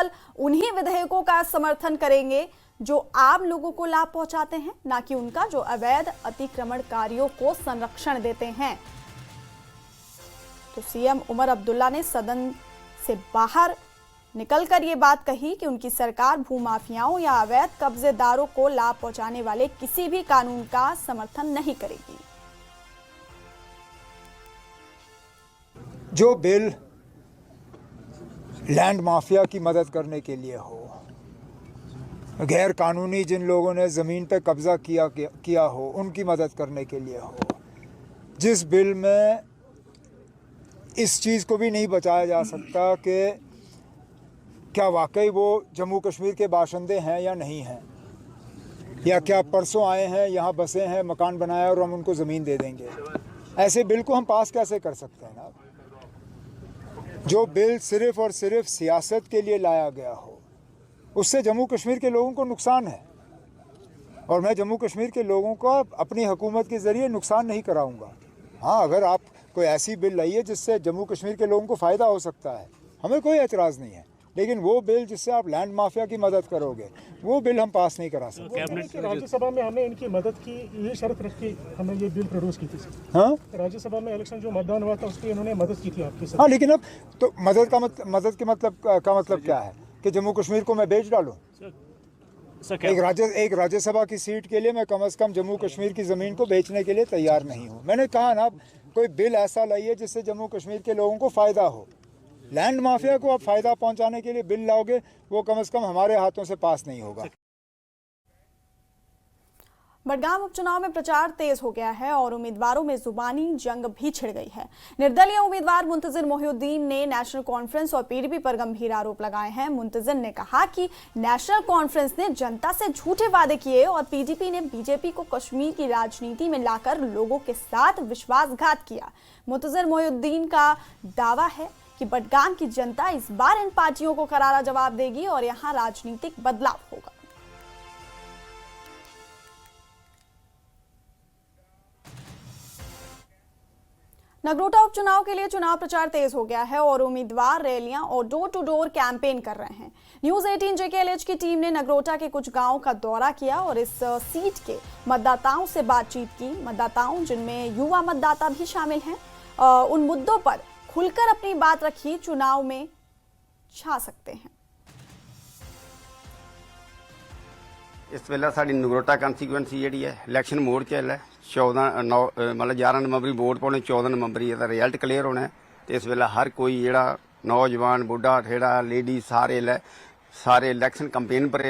केवल उन्हीं विधेयकों का समर्थन करेंगे जो आम लोगों को लाभ पहुंचाते हैं, ना कि उनका जो अवैध अतिक्रमणकारियों को संरक्षण देते हैं। तो सीएम उमर अब्दुल्ला ने सदन से बाहर निकलकर ये बात कही कि उनकी सरकार भूमाफियाओं या अवैध कब्जेदारों को लाभ पहुंचाने वाले किसी भी कानून का समर्थन नहीं करेगी। जो बिल लैंड माफिया की मदद करने के लिए हो, गैर कानूनी जिन लोगों ने ज़मीन पे कब्ज़ा किया हो उनकी मदद करने के लिए हो, जिस बिल में इस चीज़ को भी नहीं बचाया जा सकता कि क्या वाकई वो जम्मू कश्मीर के बाशिंदे हैं या नहीं हैं, या क्या परसों आए हैं यहाँ बसे हैं, मकान बनाया और हम उनको ज़मीन दे देंगे, ऐसे बिल को हम पास कैसे कर सकते हैं ना। जो बिल सिर्फ़ और सिर्फ सियासत के लिए लाया गया हो उससे जम्मू कश्मीर के लोगों को नुकसान है, और मैं जम्मू कश्मीर के लोगों को अपनी हुकूमत के ज़रिए नुकसान नहीं कराऊंगा। हाँ, अगर आप कोई ऐसी बिल लाइए जिससे जम्मू कश्मीर के लोगों को फ़ायदा हो सकता है, हमें कोई एतराज़ नहीं है, लेकिन वो बिल जिससे आप लैंड माफिया की मदद करोगे वो बिल हम पास नहीं करा सकते। राज्यसभा में हमने इनकी मदद की, ये शर्त रख के हमने ये बिल प्रोड्यूस की थी। हाँ, राज्यसभा में इलेक्शन जो मतदान हुआ था उसकी इन्होंने मदद की थी आपकी। हाँ, लेकिन अब तो मदद के मतलब क्या है कि जम्मू कश्मीर को मैं बेच डालूं? एक राज्यसभा की सीट के लिए मैं कम से कम जम्मू कश्मीर की ज़मीन को बेचने के लिए तैयार नहीं हूँ। मैंने कहा ना, कोई बिल ऐसा लाइए जिससे जम्मू कश्मीर के लोगों को फ़ायदा हो। लैंड माफिया को आप फ़ायदा पहुंचाने के लिए बिल लाओगे, वो कम से कम हमारे हाथों से पास नहीं होगा। बडगाम उपचुनाव में प्रचार तेज हो गया है और उम्मीदवारों में जुबानी जंग भी छिड़ गई है। निर्दलीय उम्मीदवार मुंतजिर मोहिउद्दीन ने नेशनल कॉन्फ्रेंस और पीडीपी पर गंभीर आरोप लगाए हैं। मुंतजिर ने कहा कि नेशनल कॉन्फ्रेंस ने जनता से झूठे वादे किए और पीडीपी ने बीजेपी को कश्मीर की राजनीति में लाकर लोगों के साथ विश्वासघात किया। मुंतजिर मोहिउद्दीन का दावा है कि बडगाम की जनता इस बार इन पार्टियों को करारा जवाब देगी और यहां राजनीतिक बदलाव होगा। नगरोटा उपचुनाव के लिए चुनाव प्रचार तेज हो गया है और उम्मीदवार रैलियां और डोर टू डोर कैंपेन कर रहे हैं। न्यूज़ 18 JKLH की टीम ने नगरोटा के कुछ गांवों का दौरा किया और इस सीट के मतदाताओं से बातचीत की। मतदाताओं, जिनमें युवा मतदाता भी शामिल हैं, उन मुद्दों पर खुलकर अपनी बात रखी, चुनाव में छा सकते हैं। इस वेले साडी नगरोटा कॉन्स्टिट्यूएंसी जिहड़ी है इलैक्शन मोड च है। 11 नवंबर वोट पाने, 14 नवंबर इसदा रिजल्ट क्लीयर होना है। तो इस वेले हर कोई जिहड़ा नौजवान, बुढ़ा, ठेड़ा, लेडी सारे इलैक्शन कैंपेन पर